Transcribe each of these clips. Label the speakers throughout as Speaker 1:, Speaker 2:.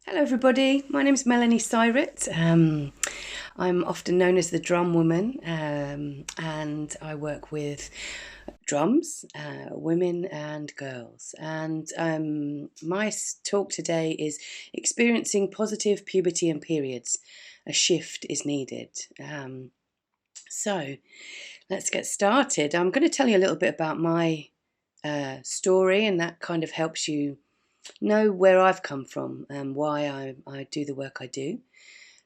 Speaker 1: Hello everybody, my name's Melonie Syrett. I'm often known as the drum woman, and I work with drums, women and girls. And my talk today is experiencing positive puberty and periods. A shift is needed. So let's get started. I'm going to tell you a little bit about my story, and that kind of helps you know where I've come from and why I do the work I do,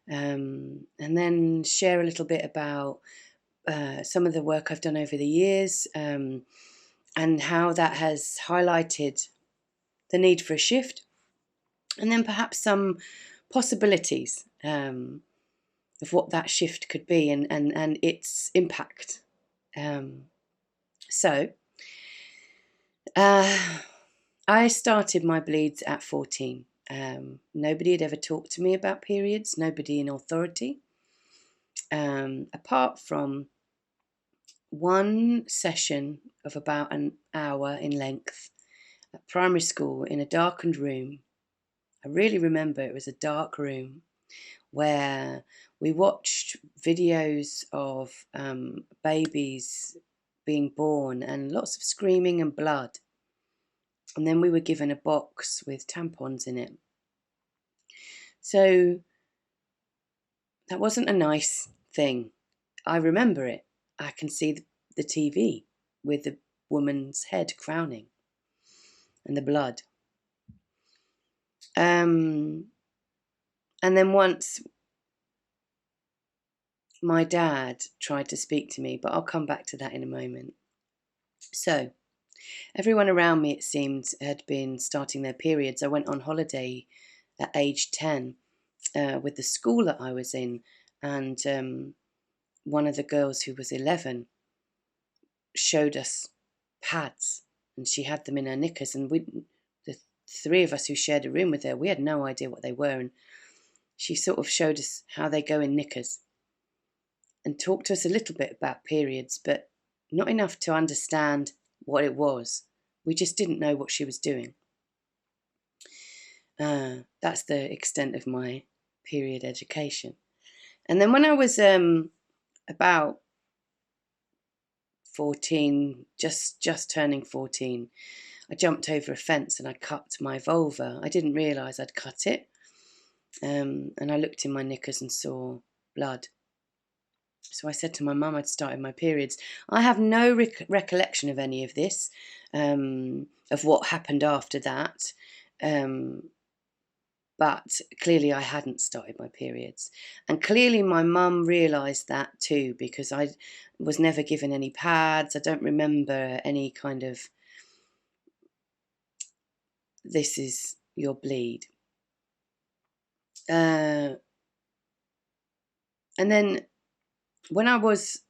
Speaker 1: and then share a little bit about some of the work I've done over the years, and how that has highlighted the need for a shift, and then perhaps some possibilities of what that shift could be and its impact. So I started my bleeds at 14. Nobody had ever talked to me about periods, nobody in authority, apart from one session of about an hour in length at primary school in a darkened room. I really remember it was a dark room where we watched videos of babies being born and lots of screaming and blood. And then we were given a box with tampons in it. So that wasn't a nice thing. I remember it. I can see the TV with the woman's head crowning and the blood. And then once my dad tried to speak to me, but I'll come back to that in a moment. So everyone around me, it seemed, had been starting their periods. I went on holiday at age 10 with the school that I was in, and one of the girls who was 11 showed us pads, and she had them in her knickers, and the three of us who shared a room with her, we had no idea what they were, and she sort of showed us how they go in knickers and talked to us a little bit about periods, but not enough to understand what it was. We just didn't know what she was doing. That's the extent of my period education. And then when I was about 14, just turning 14, I jumped over a fence and I cut my vulva. I didn't realise I'd cut it, and I looked in my knickers and saw blood. So I said to my mum I'd started my periods. I have no recollection of any of this, of what happened after that, but clearly I hadn't started my periods. And clearly my mum realised that too, because I was never given any pads. I don't remember any kind of, this is your bleed. And then when I was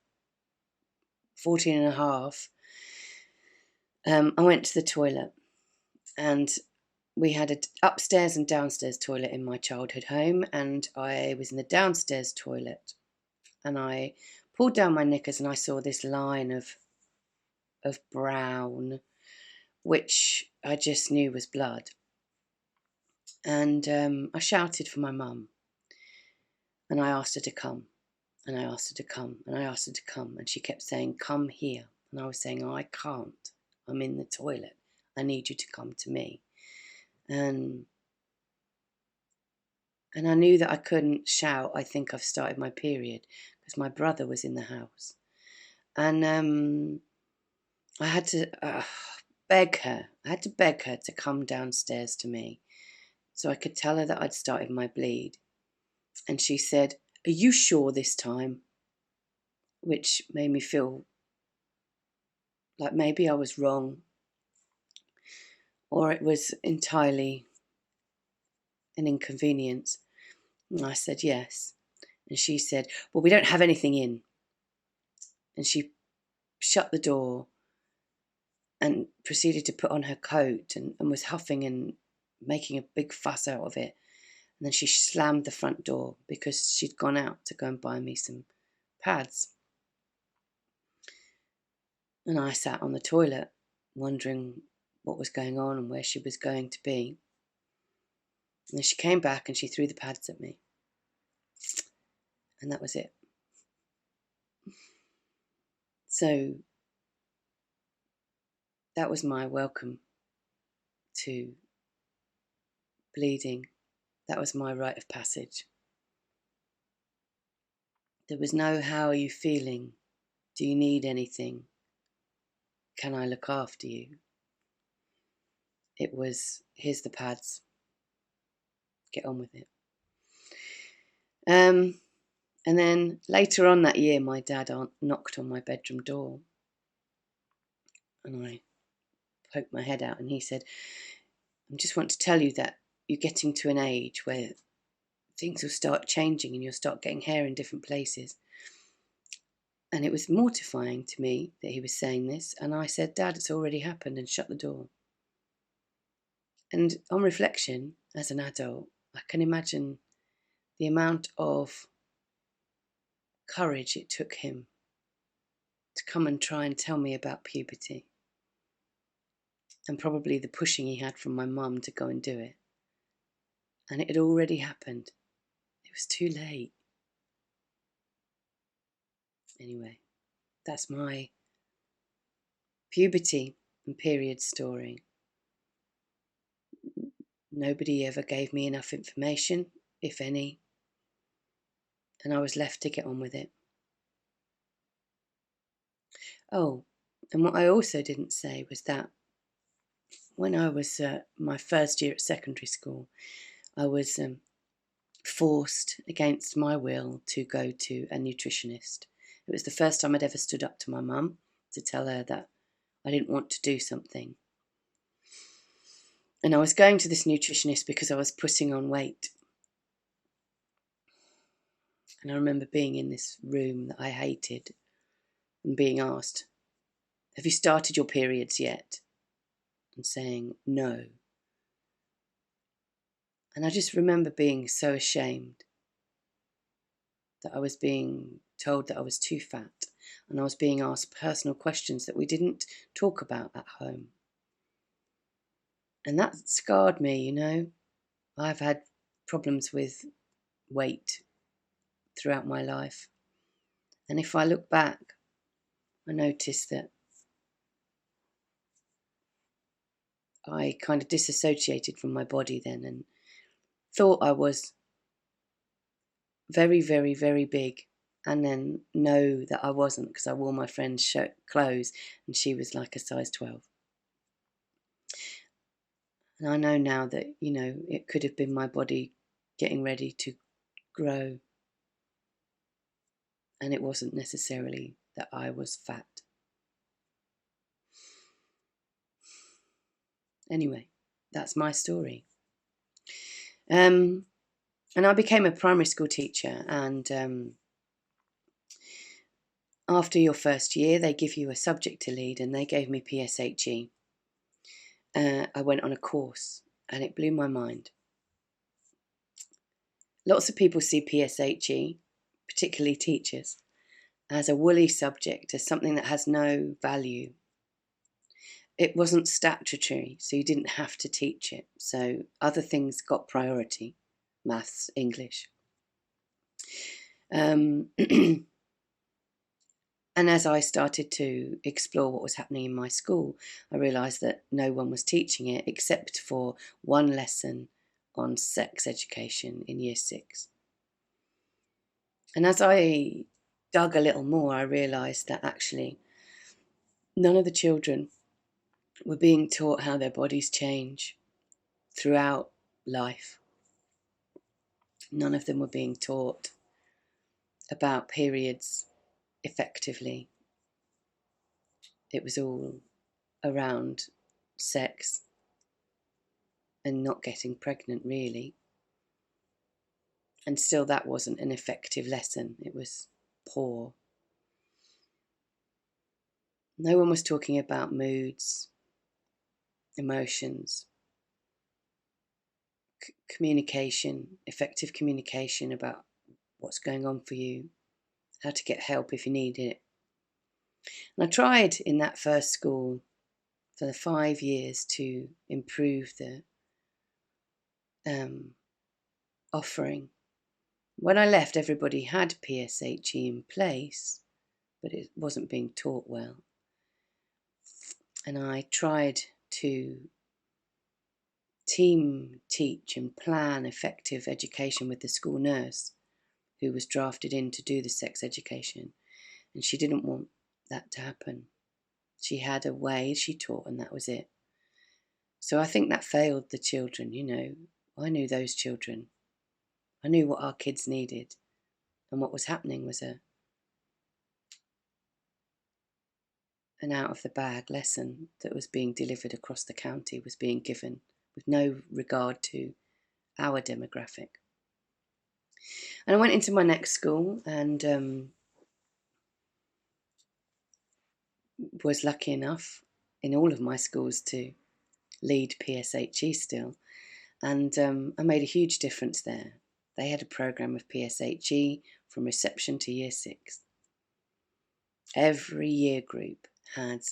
Speaker 1: 14 and a half, I went to the toilet, and we had an upstairs and downstairs toilet in my childhood home, and I was in the downstairs toilet, and I pulled down my knickers and I saw this line of brown, which I just knew was blood. And I shouted for my mum, and I asked her to come, and I asked her to come, and I asked her to come, and she kept saying, "Come here." And I was saying, "Oh, I can't. I'm in the toilet. I need you to come to me." And I knew that I couldn't shout, "I think I've started my period," because my brother was in the house. And I had to beg her. I had to beg her to come downstairs to me so I could tell her that I'd started my bleed. And she said, "Are you sure this time?" Which made me feel like maybe I was wrong, or it was entirely an inconvenience. And I said yes. And she said, "Well, we don't have anything in." And she shut the door and proceeded to put on her coat, and was huffing and making a big fuss out of it. And then she slammed the front door because she'd gone out to go and buy me some pads. And I sat on the toilet wondering what was going on and where she was going to be. And she came back and she threw the pads at me. And that was it. So that was my welcome to bleeding. That was my rite of passage. There was no, how are you feeling? Do you need anything? Can I look after you? It was, here's the pads. Get on with it. And then later on that year, my dad knocked on my bedroom door. And I poked my head out and he said, I just want to tell you that you're getting to an age where things will start changing and you'll start getting hair in different places. And it was mortifying to me that he was saying this. And I said, Dad, it's already happened, and shut the door. And on reflection, as an adult, I can imagine the amount of courage it took him to come and try and tell me about puberty. And probably the pushing he had from my mum to go and do it. And it had already happened. It was too late. Anyway, that's my puberty and period story. Nobody ever gave me enough information, if any, and I was left to get on with it. Oh, and what I also didn't say was that when I was my first year at secondary school, I was forced against my will to go to a nutritionist. It was the first time I'd ever stood up to my mum to tell her that I didn't want to do something. And I was going to this nutritionist because I was putting on weight. And I remember being in this room that I hated and being asked, have you started your periods yet? And saying no. And I just remember being so ashamed that I was being told that I was too fat, and I was being asked personal questions that we didn't talk about at home. And that scarred me, you know. I've had problems with weight throughout my life. And if I look back, I notice that I kind of disassociated from my body then and thought I was very, very, very big, and then know that I wasn't because I wore my friend's clothes and she was like a size 12. And I know now that, you know, it could have been my body getting ready to grow, and it wasn't necessarily that I was fat. Anyway, that's my story. And I became a primary school teacher, and after your first year, they give you a subject to lead, and they gave me PSHE. I went on a course, and it blew my mind. Lots of people see PSHE, particularly teachers, as a woolly subject, as something that has no value. It wasn't statutory, so you didn't have to teach it. So other things got priority, maths, English. And as I started to explore what was happening in my school, I realised that no one was teaching it except for one lesson on sex education in year 6. And as I dug a little more, I realised that actually none of the children were being taught how their bodies change throughout life. None of them were being taught about periods effectively. It was all around sex and not getting pregnant, really. And still that wasn't an effective lesson. It was poor. No one was talking about moods, emotions, communication, effective communication about what's going on for you, how to get help if you need it. And I tried in that first school for the 5 years to improve the offering. When I left, everybody had PSHE in place, but it wasn't being taught well. And I tried to team teach and plan effective education with the school nurse who was drafted in to do the sex education. And she didn't want that to happen. She had a way she taught, and that was it. So I think that failed the children, you know. I knew those children. I knew what our kids needed. And what was happening was an out-of-the-bag lesson that was being delivered across the county, was being given with no regard to our demographic. And I went into my next school and was lucky enough in all of my schools to lead PSHE still. And I made a huge difference there. They had a programme of PSHE from reception to year 6. Every year group had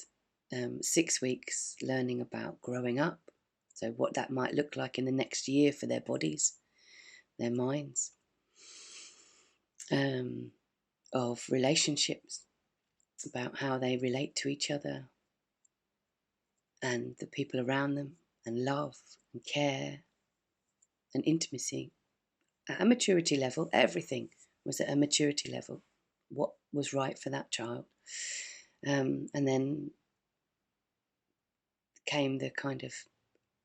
Speaker 1: 6 weeks learning about growing up, so what that might look like in the next year for their bodies, their minds, of relationships, about how they relate to each other and the people around them, and love and care and intimacy. At a maturity level, everything was at a maturity level, what was right for that child. And then came the kind of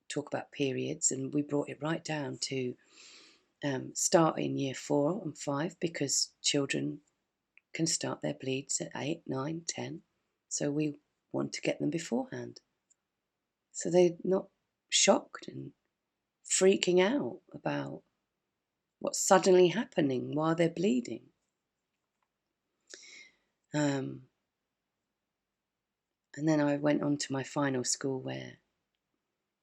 Speaker 1: talk about periods, and we brought it right down to start in year 4 and 5, because children can start their bleeds at 8, 9, 10. So we want to get them beforehand, so they're not shocked and freaking out about what's suddenly happening while they're bleeding. And then I went on to my final school, where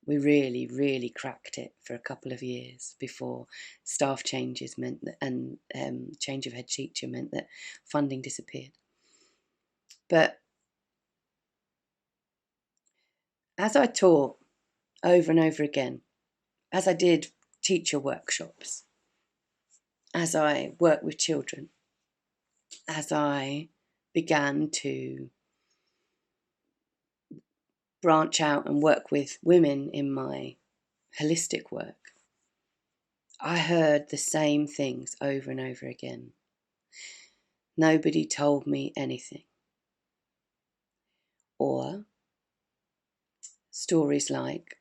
Speaker 1: we really, really cracked it for a couple of years before staff changes meant that, and change of head teacher meant that funding disappeared. But as I taught over and over again, as I did teacher workshops, as I worked with children, as I began to branch out and work with women in my holistic work, I heard the same things over and over again. Nobody told me anything. Or stories like,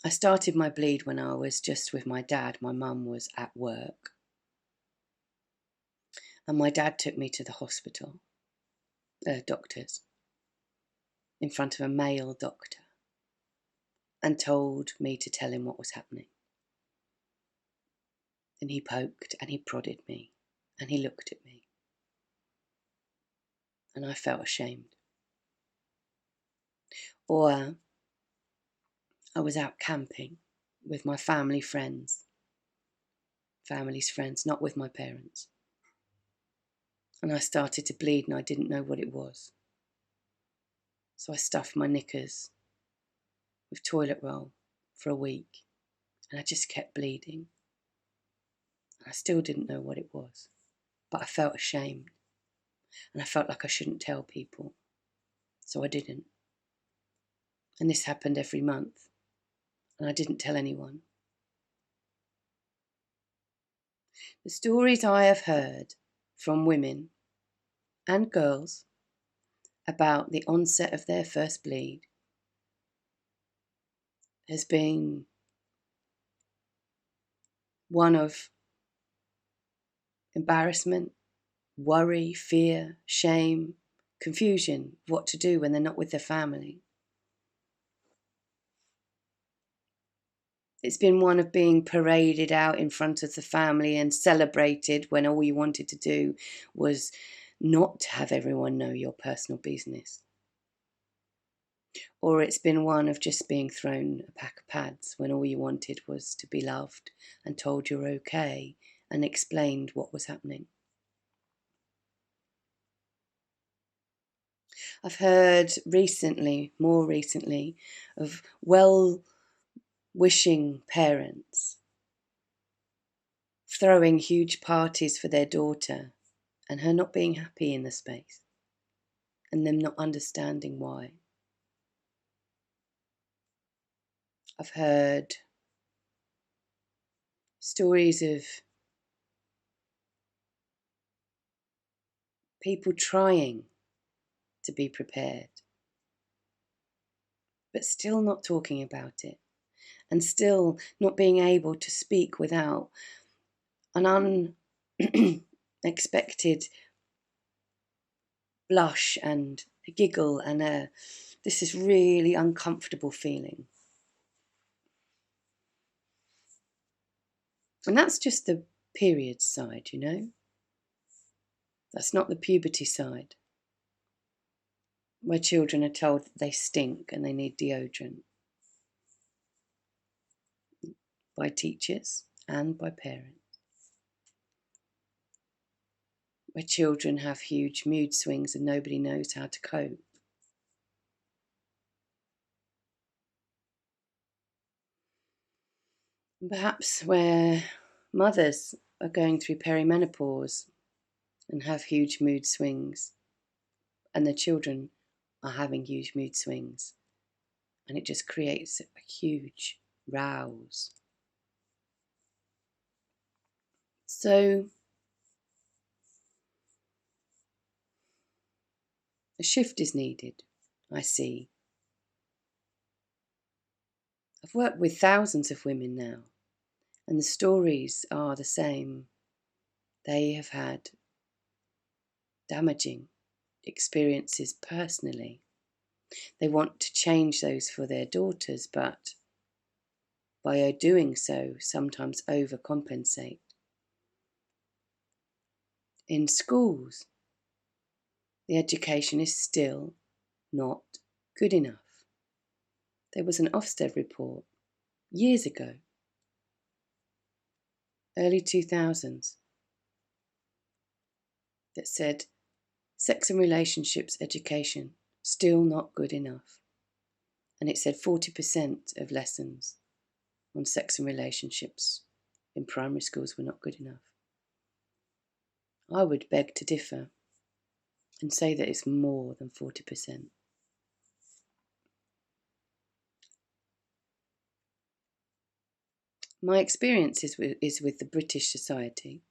Speaker 1: I started my bleed when I was just with my dad. My mum was at work. And my dad took me to the hospital, doctors, in front of a male doctor, and told me to tell him what was happening. And he poked and he prodded me and he looked at me. And I felt ashamed. Or I was out camping with my family's friends, not with my parents. And I started to bleed and I didn't know what it was. So I stuffed my knickers with toilet roll for a week, and I just kept bleeding. And I still didn't know what it was, but I felt ashamed, and I felt like I shouldn't tell people, so I didn't. And this happened every month, and I didn't tell anyone. The stories I have heard from women and girls about the onset of their first bleed has been one of embarrassment, worry, fear, shame, confusion, what to do when they're not with their family. It's been one of being paraded out in front of the family and celebrated when all you wanted to do was not to have everyone know your personal business. Or it's been one of just being thrown a pack of pads when all you wanted was to be loved and told you're okay and explained what was happening. I've heard more recently, of well-wishing parents throwing huge parties for their daughter and her not being happy in the space and them not understanding why. I've heard stories of people trying to be prepared, but still not talking about it, and still not being able to speak without an unexpected blush and a giggle and this is really uncomfortable feeling. And that's just the period side, you know. That's not the puberty side, where children are told that they stink and they need deodorant by teachers and by parents, where children have huge mood swings and nobody knows how to cope. And perhaps where mothers are going through perimenopause and have huge mood swings, and the children are having huge mood swings, and it just creates a huge rouse. So a shift is needed, I see. I've worked with thousands of women now, and the stories are the same. They have had damaging experiences personally. They want to change those for their daughters, but by doing so, sometimes overcompensate. In schools, the education is still not good enough. There was an Ofsted report years ago, early 2000s, that said sex and relationships education still not good enough. And it said 40% of lessons on sex and relationships in primary schools were not good enough. I would beg to differ and say that it's more than 40%. My experience is with the British Society,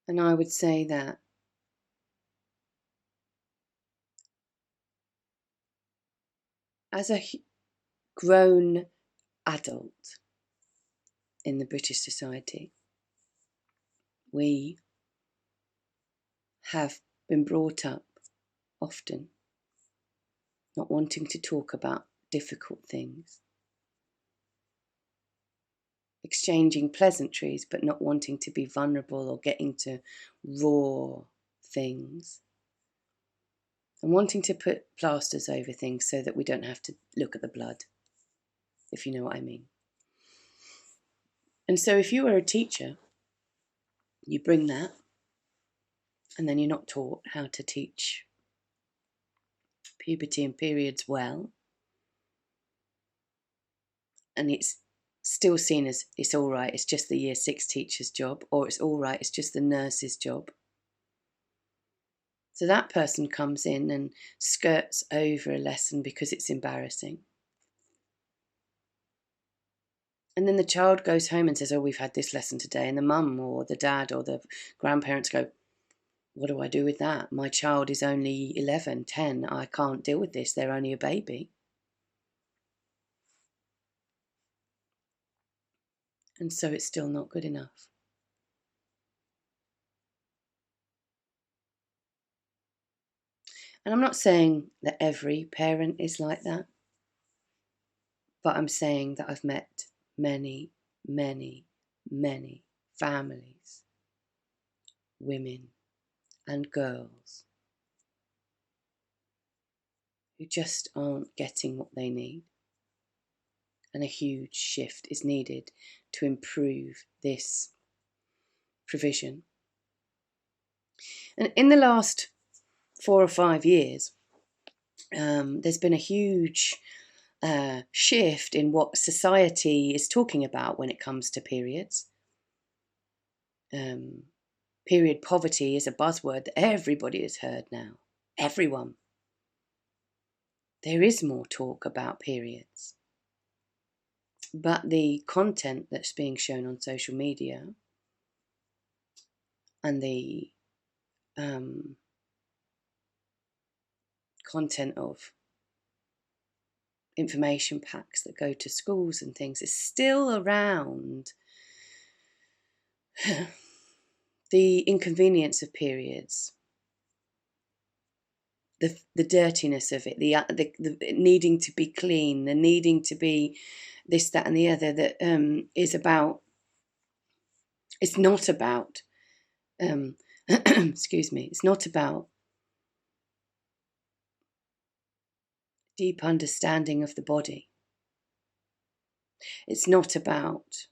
Speaker 1: and I would say that as a grown adult in the British Society, we have been brought up often not wanting to talk about difficult things, exchanging pleasantries but not wanting to be vulnerable or get into raw things, and wanting to put plasters over things so that we don't have to look at the blood, if you know what I mean. And so if you are a teacher, you bring that, and then you're not taught how to teach puberty and periods well, and it's still seen as it's all right, it's just the year 6 teacher's job, or it's all right, it's just the nurse's job. So that person comes in and skirts over a lesson because it's embarrassing. And then the child goes home and says, oh, we've had this lesson today. And the mum or the dad or the grandparents go, what do I do with that? My child is only 11, 10. I can't deal with this. They're only a baby. And so it's still not good enough. And I'm not saying that every parent is like that, but I'm saying that I've met many, many, many families, women and girls who just aren't getting what they need. And a huge shift is needed to improve this provision. And in the last 4 or 5 years, there's been a huge shift in what society is talking about when it comes to periods. Period poverty is a buzzword that everybody has heard now. Everyone. There is more talk about periods. But the content that's being shown on social media and the content of information packs that go to schools and things is still around the inconvenience of periods, the dirtiness of it, the needing to be clean, the needing to be this, that, and the other. That is about. It's not about. Excuse me. It's not about deep understanding of the body. It's not about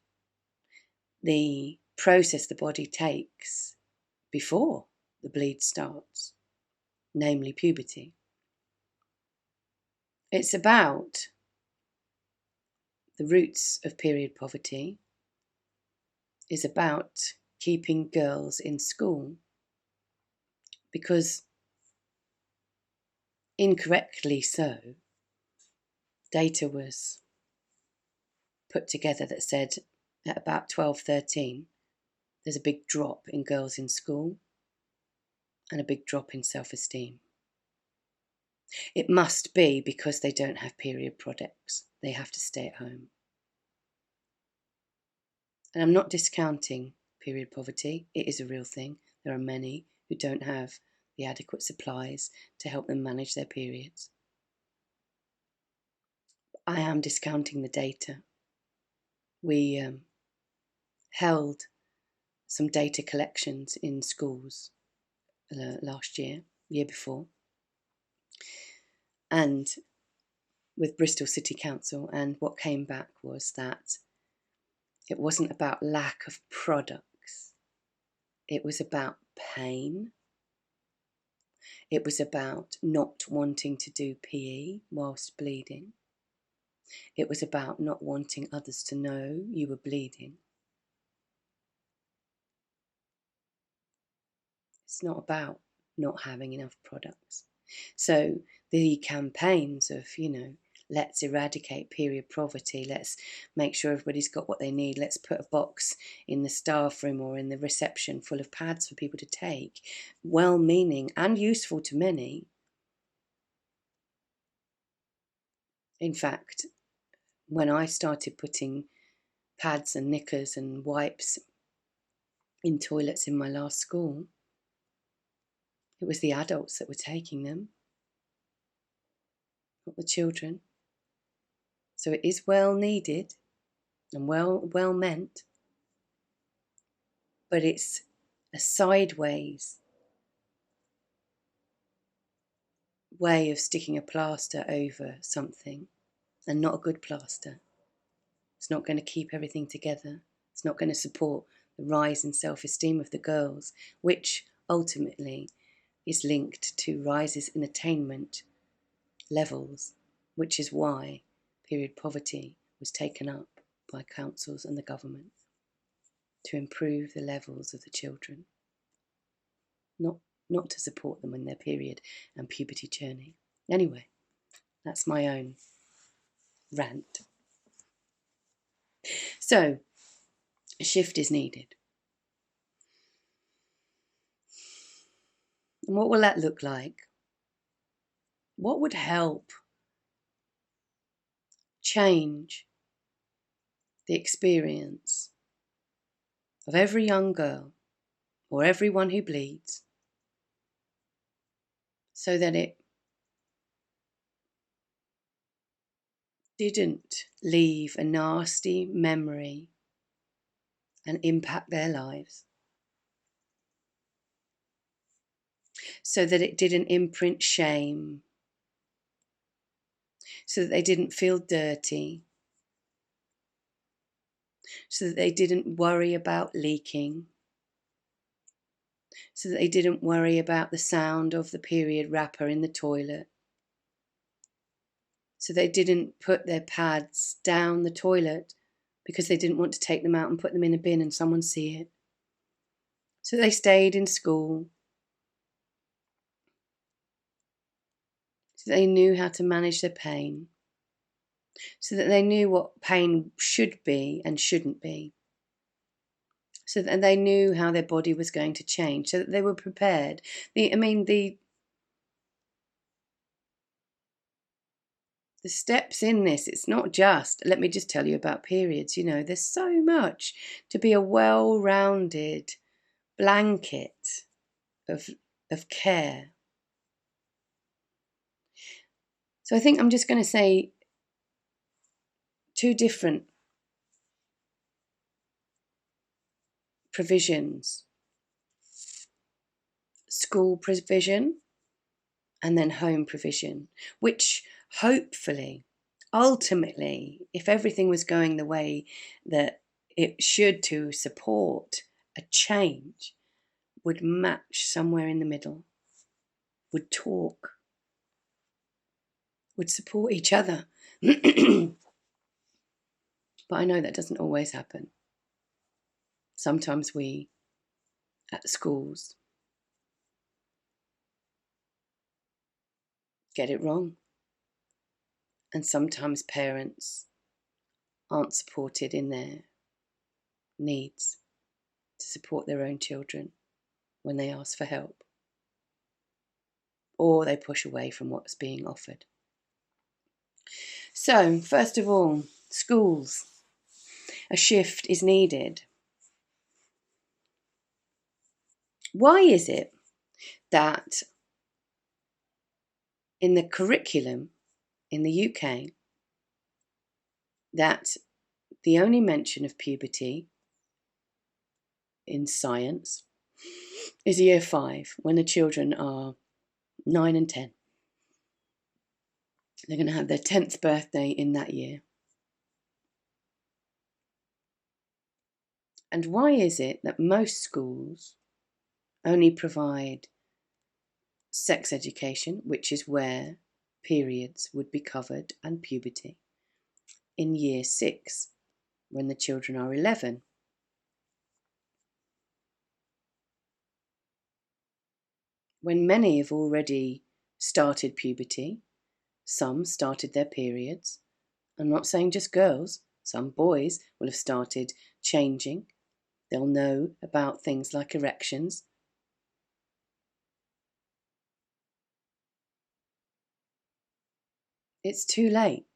Speaker 1: the process the body takes before the bleed starts, namely puberty. It's about the roots of period poverty, is about keeping girls in school, because incorrectly so, data was put together that said at about 12, 13, there's a big drop in girls in school and a big drop in self-esteem. It must be because they don't have period products. They have to stay at home. And I'm not discounting period poverty. It is a real thing. There are many who don't have the adequate supplies to help them manage their periods. I am discounting the data. We held some data collections in schools last year before, and with Bristol City Council, and what came back was that it wasn't about lack of products. It was about pain. It was about not wanting to do PE whilst bleeding. It was about not wanting others to know you were bleeding. It's not about not having enough products. So the campaigns of, let's eradicate period poverty, let's make sure everybody's got what they need, let's put a box in the staff room or in the reception full of pads for people to take, well-meaning and useful to many. In fact, when I started putting pads and knickers and wipes in toilets in my last school, it was the adults that were taking them, not the children. So it is well needed and well meant, but it's a sideways way of sticking a plaster over something, and not a good plaster. It's not going to keep everything together. It's not going to support the rise in self-esteem of the girls, which ultimately is linked to rises in attainment levels, which is why period poverty was taken up by councils and the government, to improve the levels of the children, not to support them in their period and puberty journey. Anyway, that's my own rant. So, a shift is needed. And what will that look like? What would help change the experience of every young girl or everyone who bleeds, so that it didn't leave a nasty memory and impact their lives, so that it didn't imprint shame, so that they didn't feel dirty, so that they didn't worry about leaking, so that they didn't worry about the sound of the period wrapper in the toilet, so they didn't put their pads down the toilet because they didn't want to take them out and put them in a bin and someone see it. So they stayed in school, so they knew how to manage their pain, so that they knew what pain should be and shouldn't be, so that they knew how their body was going to change, so that they were prepared. The steps in this, it's not just, let me just tell you about periods, there's so much to be a well-rounded blanket of care. So I think I'm just going to say two different provisions: school provision and then home provision, which hopefully, ultimately, if everything was going the way that it should to support a change, would match somewhere in the middle, would talk, would support each other. But I know that doesn't always happen. Sometimes we, at schools, get it wrong. And sometimes parents aren't supported in their needs to support their own children when they ask for help, or they push away from what's being offered. So, first of all, schools. A shift is needed. Why is it that in the curriculum in the UK, that the only mention of puberty in science is year 5, when the children are 9 and 10? They're going to have their 10th birthday in that year. And why is it that most schools only provide sex education, which is where periods would be covered, and puberty, in year 6, when the children are 11? When many have already started puberty, some started their periods. I'm not saying just girls, some boys will have started changing. They'll know about things like erections. It's too late.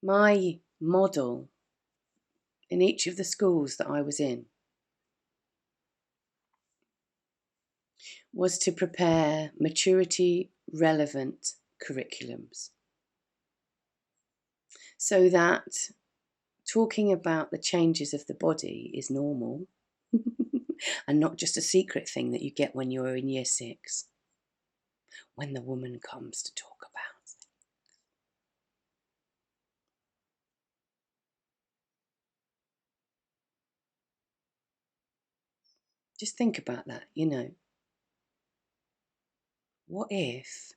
Speaker 1: My model in each of the schools that I was in was to prepare maturity relevant curriculums, so that talking about the changes of the body is normal and not just a secret thing that you get when you're in year 6, when the woman comes to talk about it. Just think about that, What if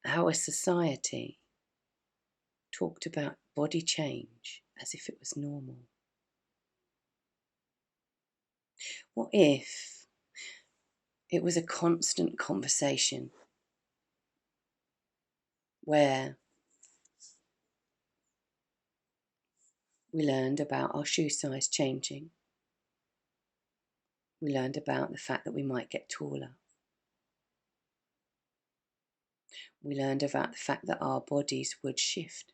Speaker 1: our society talked about body change as if it was normal? What if it was a constant conversation where we learned about our shoe size changing? We learned about the fact that we might get taller. We learned about the fact that our bodies would shift.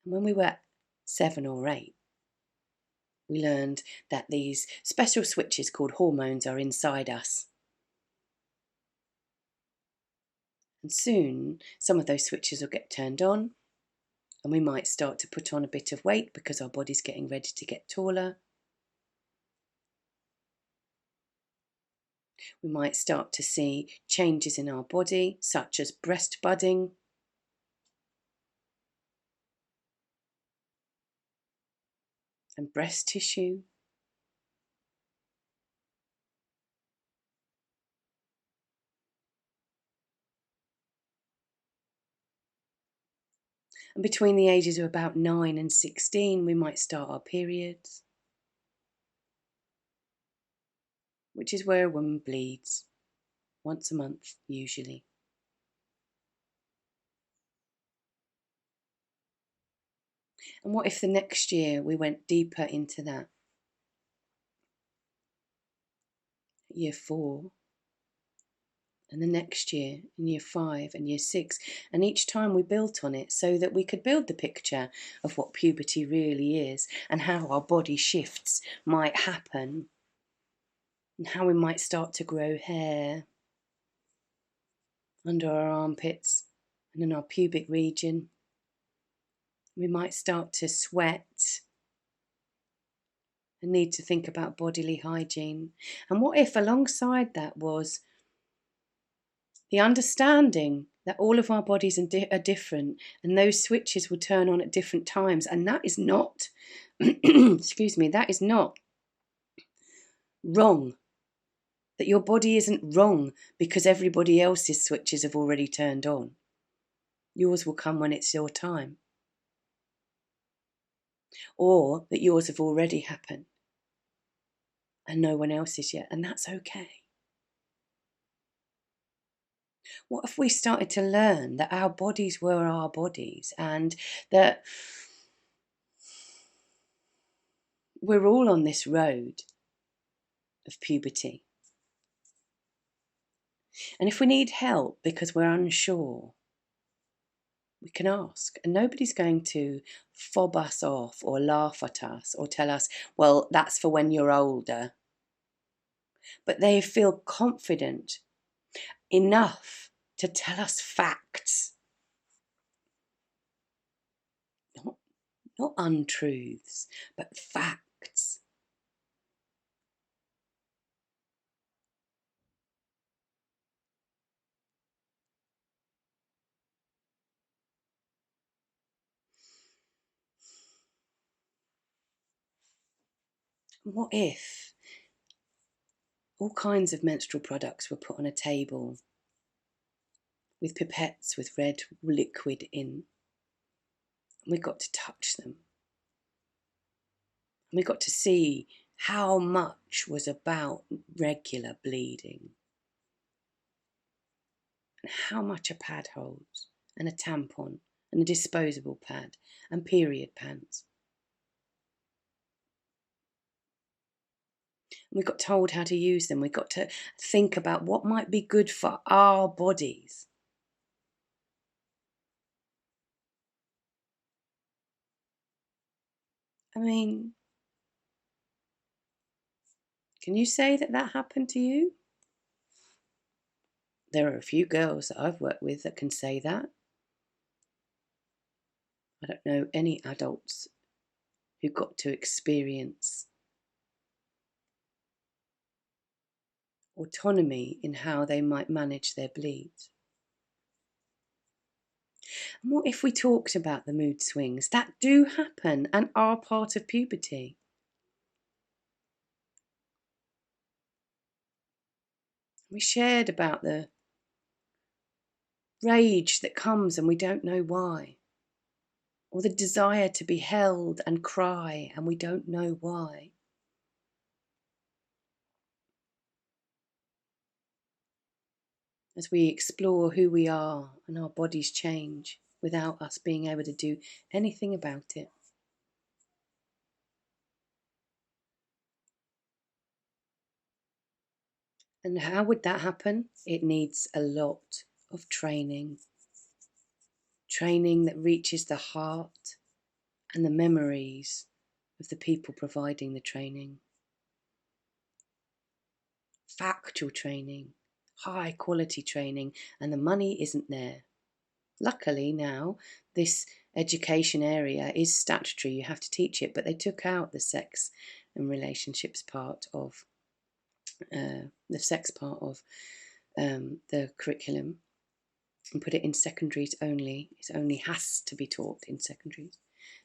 Speaker 1: And when we were 7 or 8, we learned that these special switches called hormones are inside us. And soon, some of those switches will get turned on, and we might start to put on a bit of weight because our body's getting ready to get taller. We might start to see changes in our body, such as breast budding. and breast tissue. And between the ages of about 9 and 16, we might start our periods, which is where a woman bleeds once a month, usually. And what if the next year we went deeper into that? Year 4, and the next year in year 5 and year 6, and each time we built on it so that we could build the picture of what puberty really is and how our body shifts might happen and how we might start to grow hair under our armpits and in our pubic region. We might start to sweat and need to think about bodily hygiene. And what if alongside that was the understanding that all of our bodies are different and those switches will turn on at different times, and that is not, excuse me, that is not wrong. That your body isn't wrong because everybody else's switches have already turned on. Yours will come when it's your time. Or that yours have already happened and no one else's yet, and that's okay. What if we started to learn that our bodies were our bodies and that we're all on this road of puberty? And if we need help because we're unsure, we can ask. And nobody's going to fob us off or laugh at us or tell us, well, that's for when you're older. But they feel confident enough to tell us facts. Not untruths, but facts. What if all kinds of menstrual products were put on a table with pipettes with red liquid in? We got to touch them. We got to see how much was about regular bleeding and how much a pad holds, and a tampon and a disposable pad and period pants. We got told how to use them. We got to think about what might be good for our bodies. I mean, can you say that that happened to you? There are a few girls that I've worked with that can say that. I don't know any adults who got to experience autonomy in how they might manage their bleeds. And what if we talked about the mood swings that do happen and are part of puberty? We shared about the rage that comes and we don't know why, or the desire to be held and cry and we don't know why. As we explore who we are and our bodies change without us being able to do anything about it. And how would that happen? It needs a lot of training. Training that reaches the heart and the memories of the people providing the training. Factual training, high quality training, and the money isn't there. Luckily now, this education area is statutory, you have to teach it, but they took out the sex and relationships part of the curriculum and put it in secondaries only. It only has to be taught in secondaries.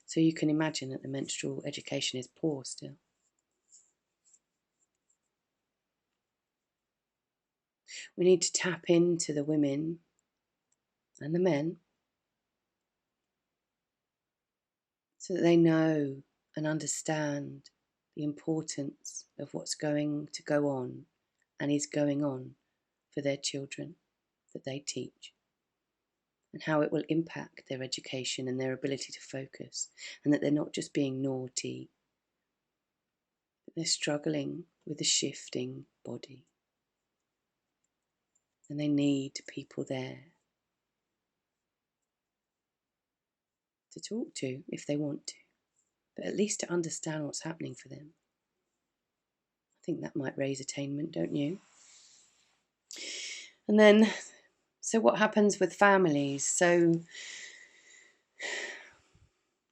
Speaker 1: So you can imagine that the menstrual education is poor still. We need to tap into the women and the men so that they know and understand the importance of what's going to go on and is going on for their children that they teach, and how it will impact their education and their ability to focus, and that they're not just being naughty, but they're struggling with the shifting body. And they need people there to talk to if they want to, but at least to understand what's happening for them. I think that might raise attainment, don't you? And then, so what happens with families? So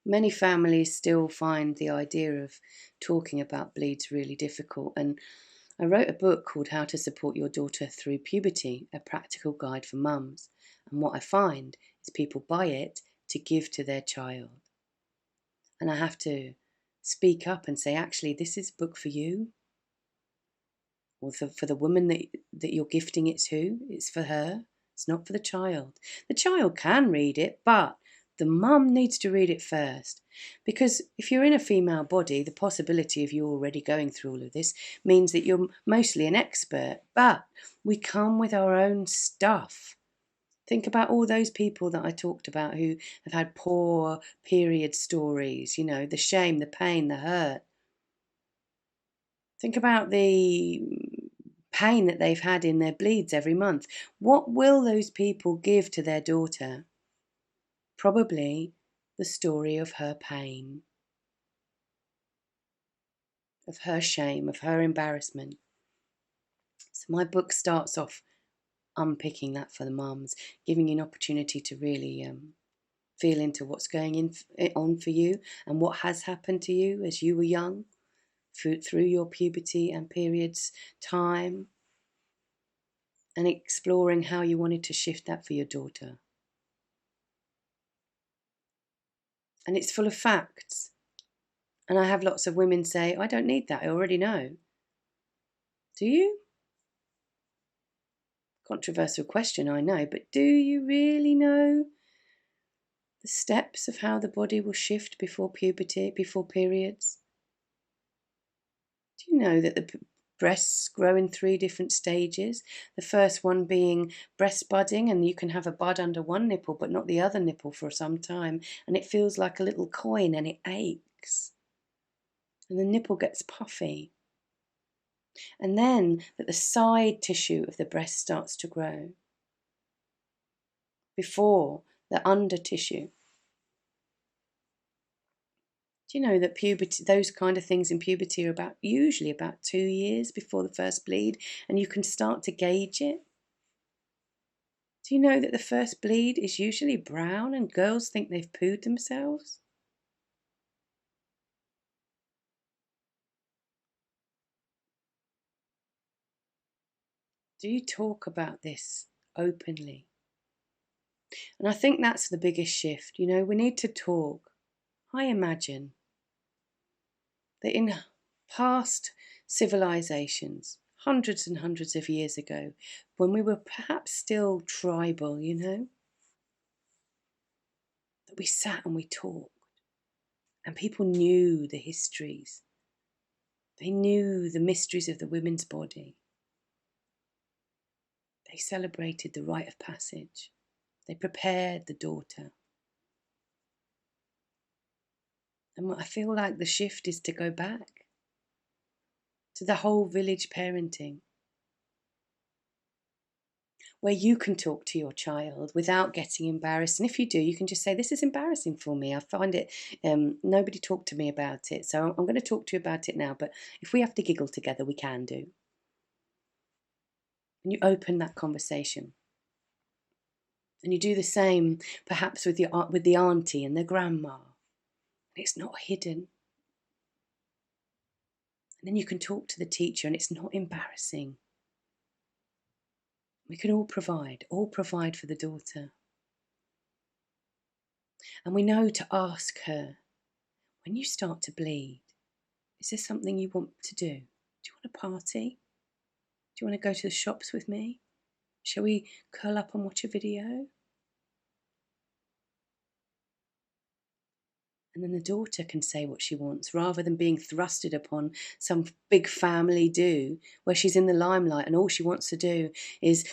Speaker 1: many families still find the idea of talking about bleeds really difficult. And I wrote a book called How to Support Your Daughter Through Puberty, a practical guide for mums. And what I find is people buy it to give to their child. And I have to speak up and say, actually, this is a book for you. Or for the woman that you're gifting it to. It's for her. It's not for the child. The child can read it, but the mum needs to read it first. Because if you're in a female body, the possibility of you already going through all of this means that you're mostly an expert. But we come with our own stuff. Think about all those people that I talked about who have had poor period stories, you know, the shame, the pain, the hurt. Think about the pain that they've had in their bleeds every month. What will those people give to their daughter? Probably the story of her pain, of her shame, of her embarrassment. So my book starts off unpicking that for the mums, giving you an opportunity to really feel into what's going on for you and what has happened to you as you were young, through your puberty and periods time, and exploring how you wanted to shift that for your daughter. And it's full of facts. And I have lots of women say, I don't need that, I already know. Do you? Controversial question, I know, but do you really know the steps of how the body will shift before puberty, before periods? Do you know that the breasts grow in 3 different stages? The first one being breast budding, and you can have a bud under one nipple but not the other nipple for some time, and it feels like a little coin and it aches. And the nipple gets puffy. And then that the side tissue of the breast starts to grow before the under tissue. Do you know that puberty, those kind of things in puberty are usually about 2 years before the first bleed, and you can start to gauge it? Do you know that the first bleed is usually brown and girls think they've pooed themselves? Do you talk about this openly? And I think that's the biggest shift. You know, we need to talk. I imagine that in past civilizations, hundreds and hundreds of years ago, when we were perhaps still tribal, you know, that we sat and we talked, and people knew the histories. They knew the mysteries of the women's body. They celebrated the rite of passage. They prepared the daughter. And I feel like the shift is to go back to the whole village parenting, where you can talk to your child without getting embarrassed. And if you do, you can just say, this is embarrassing for me. I find it, nobody talked to me about it. So I'm going to talk to you about it now. But if we have to giggle together, we can do. And you open that conversation. And you do the same perhaps with the auntie and the grandma. It's not hidden. And then you can talk to the teacher and it's not embarrassing. We can all provide for the daughter. And we know to ask her when you start to bleed, is there something you want to do? Do you want a party? Do you want to go to the shops with me? Shall we curl up and watch a video? And then the daughter can say what she wants rather than being thrusted upon some big family do where she's in the limelight and all she wants to do is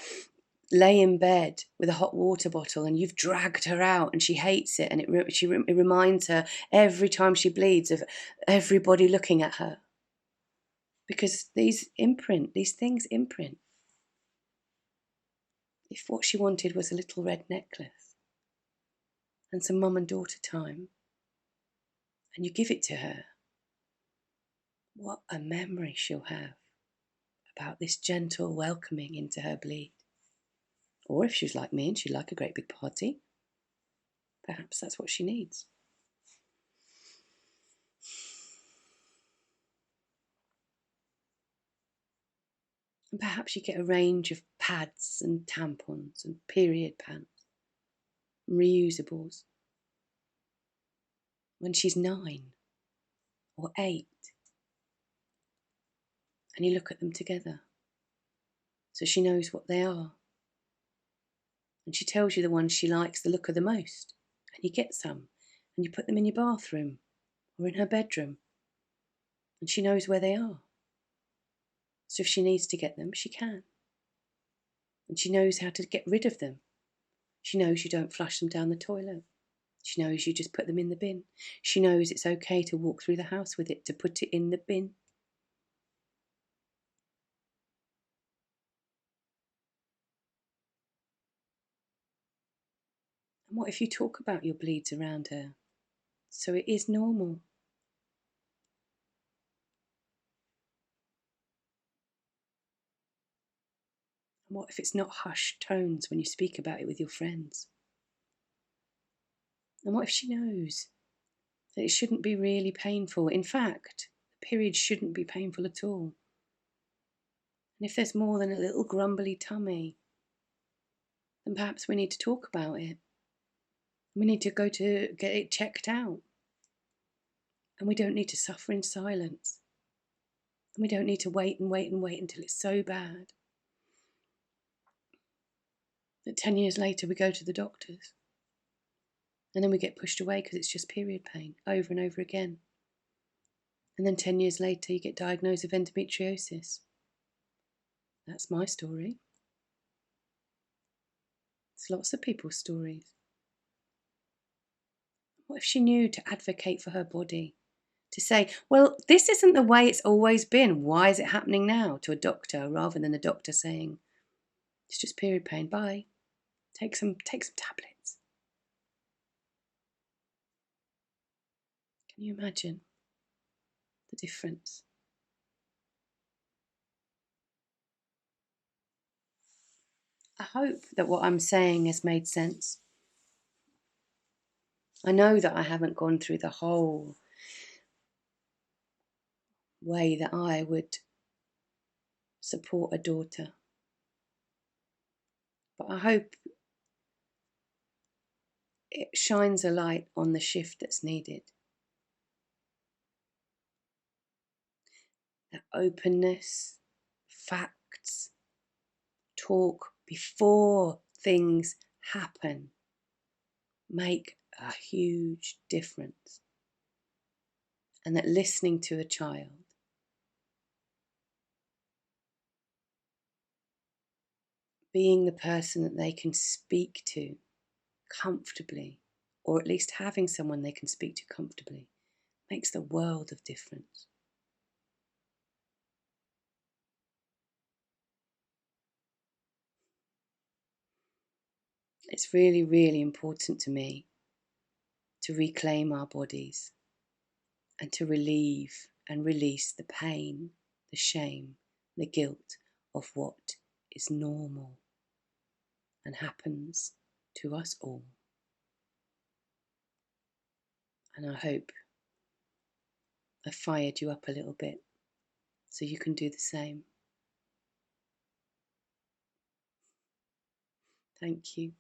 Speaker 1: lay in bed with a hot water bottle and you've dragged her out and she hates it and it reminds her every time she bleeds of everybody looking at her. Because these things imprint. If what she wanted was a little red necklace and some mum and daughter time, and you give it to her, what a memory she'll have about this gentle welcoming into her bleed. Or if she was like me and she'd like a great big party, perhaps that's what she needs. And perhaps you get a range of pads and tampons and period pants, reusables. When she's 9 or 8, and you look at them together so she knows what they are. And she tells you the ones she likes the look of the most, and you get some, and you put them in your bathroom or in her bedroom, and she knows where they are. So if she needs to get them, she can. And she knows how to get rid of them. She knows you don't flush them down the toilet. She knows you just put them in the bin. She knows it's okay to walk through the house with it, to put it in the bin. And what if you talk about your bleeds around her? So it is normal. And what if it's not hushed tones when you speak about it with your friends? And what if she knows that it shouldn't be really painful? In fact, the period shouldn't be painful at all. And if there's more than a little grumbly tummy, then perhaps we need to talk about it. We need to go to get it checked out. And we don't need to suffer in silence. And we don't need to wait and wait and wait until it's so bad that 10 years later we go to the doctors. And then we get pushed away because it's just period pain over and over again. And then 10 years later you get diagnosed with endometriosis. That's my story. It's lots of people's stories. What if she knew to advocate for her body? To say, well, this isn't the way it's always been. Why is it happening now? To a doctor, rather than the doctor saying, it's just period pain, bye. Take some tablets. Can you imagine the difference? I hope that what I'm saying has made sense. I know that I haven't gone through the whole way that I would support a daughter. But I hope it shines a light on the shift that's needed. That openness, facts, talk before things happen make a huge difference. And that listening to a child, being the person that they can speak to comfortably, or at least having someone they can speak to comfortably, makes the world of difference. It's really, really important to me to reclaim our bodies and to relieve and release the pain, the shame, the guilt of what is normal and happens to us all. And I hope I fired you up a little bit so you can do the same. Thank you.